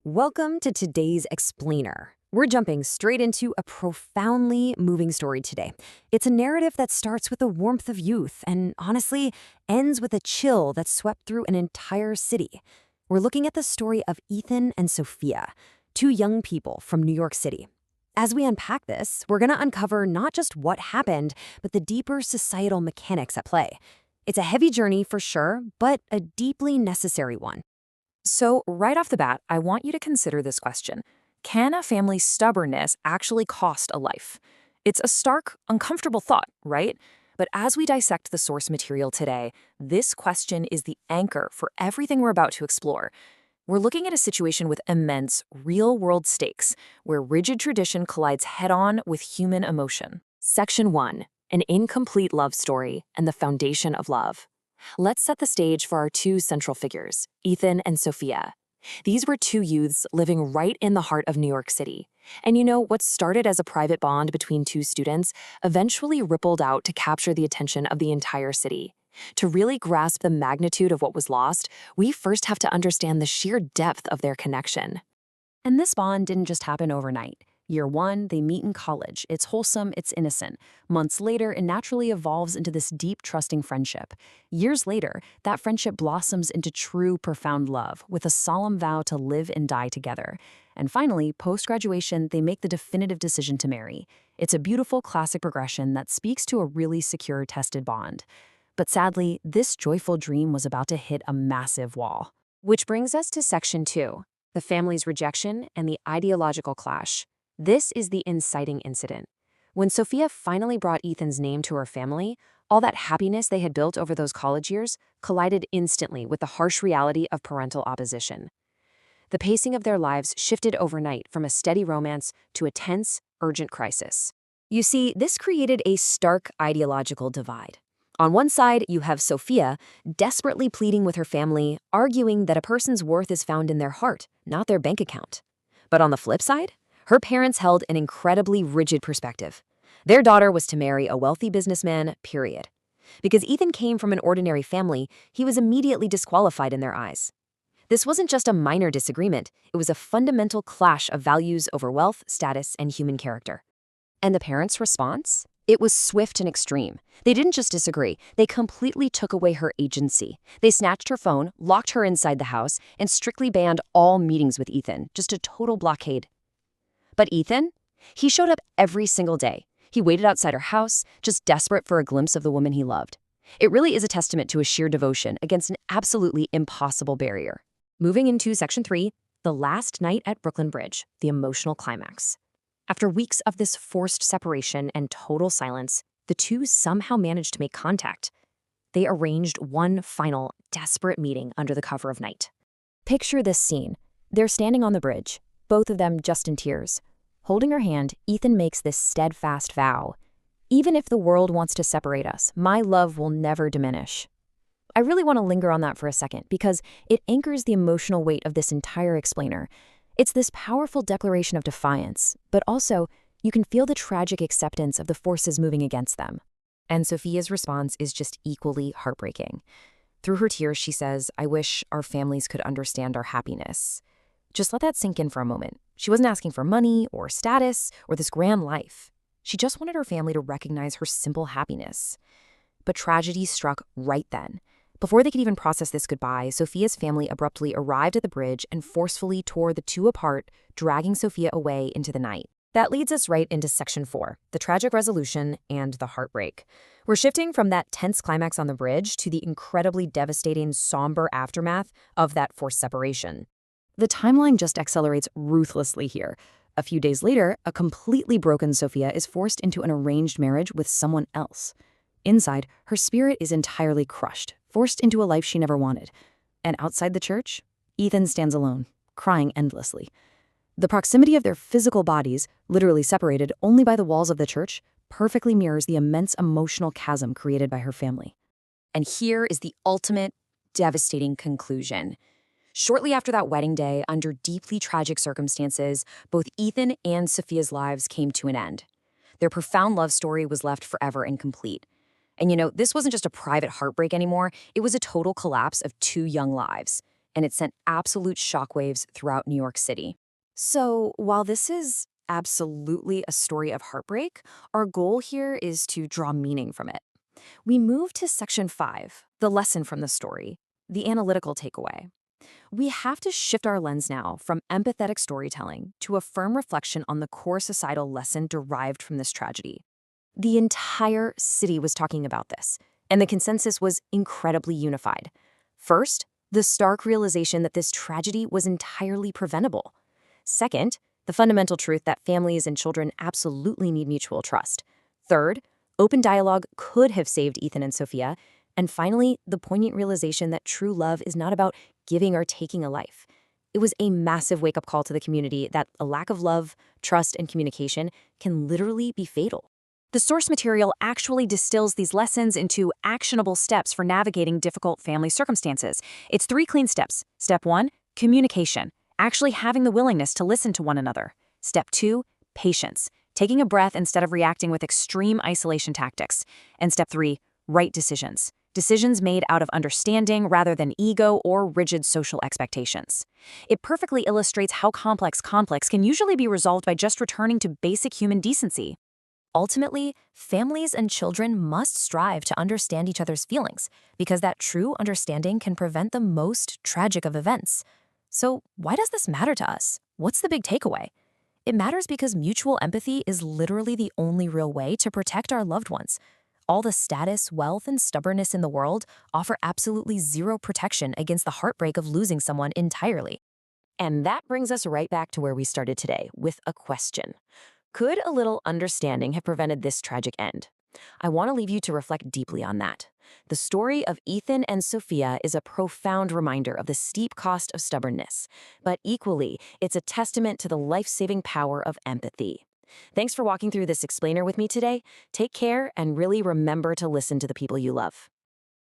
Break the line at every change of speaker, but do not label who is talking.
Welcome to today's Explainer. We're jumping straight into a profoundly moving story today. It's a narrative that starts with the warmth of youth and, honestly, ends with a chill that swept through an entire city. We're looking at the story of Ethan and Sophia, two young people from New York City. As we unpack this, we're going to uncover not just what happened, but the deeper societal mechanics at play. It's a heavy journey for sure, but a deeply necessary one.
So, right off the bat, I want you to consider this question. Can a family's stubbornness actually cost a life? It's a stark, uncomfortable thought, right? But as we dissect the source material today, this question is the anchor for everything we're about to explore. We're looking at a situation with immense, real-world stakes, where rigid tradition collides head-on with human emotion. Section 1. An incomplete love story and the foundation of love. Let's set the stage for our two central figures, Ethan and Sophia. These were two youths living right in the heart of New York City. And what started as a private bond between two students eventually rippled out to capture the attention of the entire city. To really grasp the magnitude of what was lost, we first have to understand the sheer depth of their connection.
And this bond didn't just happen overnight. Year one, they meet in college. It's wholesome, it's innocent. Months later, it naturally evolves into this deep, trusting friendship. Years later, that friendship blossoms into true, profound love, with a solemn vow to live and die together. And finally, post-graduation, they make the definitive decision to marry. It's a beautiful, classic progression that speaks to a really secure, tested bond. But sadly, this joyful dream was about to hit a massive wall. Which brings us to Section 2, the family's rejection and the ideological clash. This is the inciting incident. When Sophia finally brought Ethan's name to her family, all that happiness they had built over those college years collided instantly with the harsh reality of parental opposition. The pacing of their lives shifted overnight from a steady romance to a tense, urgent crisis. You see, this created a stark ideological divide. On one side, you have Sophia, desperately pleading with her family, arguing that a person's worth is found in their heart, not their bank account. But on the flip side, her parents held an incredibly rigid perspective. Their daughter was to marry a wealthy businessman, period. Because Ethan came from an ordinary family, he was immediately disqualified in their eyes. This wasn't just a minor disagreement, it was a fundamental clash of values over wealth, status, and human character. And the parents' response? It was swift and extreme. They didn't just disagree, they completely took away her agency. They snatched her phone, locked her inside the house, and strictly banned all meetings with Ethan, just a total blockade. But Ethan? He showed up every single day. He waited outside her house, just desperate for a glimpse of the woman he loved. It really is a testament to a sheer devotion against an absolutely impossible barrier. Moving into Section 3, the last night at Brooklyn Bridge, the emotional climax. After weeks of this forced separation and total silence, the two somehow managed to make contact. They arranged one final, desperate meeting under the cover of night. Picture this scene. They're standing on the bridge, both of them just in tears. Holding her hand, Ethan makes this steadfast vow. Even if the world wants to separate us, my love will never diminish. I really want to linger on that for a second because it anchors the emotional weight of this entire explainer. It's this powerful declaration of defiance, but also you can feel the tragic acceptance of the forces moving against them. And Sophia's response is just equally heartbreaking. Through her tears, she says, "I wish our families could understand our happiness." Just let that sink in for a moment. She wasn't asking for money or status or this grand life. She just wanted her family to recognize her simple happiness. But tragedy struck right then. Before they could even process this goodbye, Sophia's family abruptly arrived at the bridge and forcefully tore the two apart, dragging Sophia away into the night. That leads us right into Section 4, the tragic resolution and the heartbreak. We're shifting from that tense climax on the bridge to the incredibly devastating, somber aftermath of that forced separation. The timeline just accelerates ruthlessly here. A few days later, a completely broken Sophia is forced into an arranged marriage with someone else. Inside, her spirit is entirely crushed, forced into a life she never wanted. And outside the church, Ethan stands alone, crying endlessly. The proximity of their physical bodies, literally separated only by the walls of the church, perfectly mirrors the immense emotional chasm created by her family. And here is the ultimate, devastating conclusion. Shortly after that wedding day, under deeply tragic circumstances, both Ethan and Sophia's lives came to an end. Their profound love story was left forever incomplete. And this wasn't just a private heartbreak anymore, it was a total collapse of two young lives. and it sent absolute shockwaves throughout New York City. So, while this is absolutely a story of heartbreak, our goal here is to draw meaning from it. We move to section 5, the lesson from the story, the analytical takeaway. We have to shift our lens now from empathetic storytelling to a firm reflection on the core societal lesson derived from this tragedy. The entire city was talking about this, and the consensus was incredibly unified. First, the stark realization that this tragedy was entirely preventable. Second, the fundamental truth that families and children absolutely need mutual trust. Third, open dialogue could have saved Ethan and Sophia. And finally, the poignant realization that true love is not about giving or taking a life. It was a massive wake-up call to the community that a lack of love, trust, and communication can literally be fatal. The source material actually distills these lessons into actionable steps for navigating difficult family circumstances. It's 3 clean steps. Step 1, communication, actually having the willingness to listen to one another. Step 2, patience, taking a breath instead of reacting with extreme isolation tactics. And step 3, right decisions. Decisions made out of understanding rather than ego or rigid social expectations. It perfectly illustrates how complex conflicts can usually be resolved by just returning to basic human decency. Ultimately, families and children must strive to understand each other's feelings, because that true understanding can prevent the most tragic of events. So, why does this matter to us? What's the big takeaway? It matters because mutual empathy is literally the only real way to protect our loved ones. All the status, wealth, and stubbornness in the world offer absolutely zero protection against the heartbreak of losing someone entirely. And that brings us right back to where we started today, with a question. Could a little understanding have prevented this tragic end? I want to leave you to reflect deeply on that. The story of Ethan and Sophia is a profound reminder of the steep cost of stubbornness, but equally, it's a testament to the life-saving power of empathy. Thanks for walking through this explainer with me today. Take care and really remember to listen to the people you love.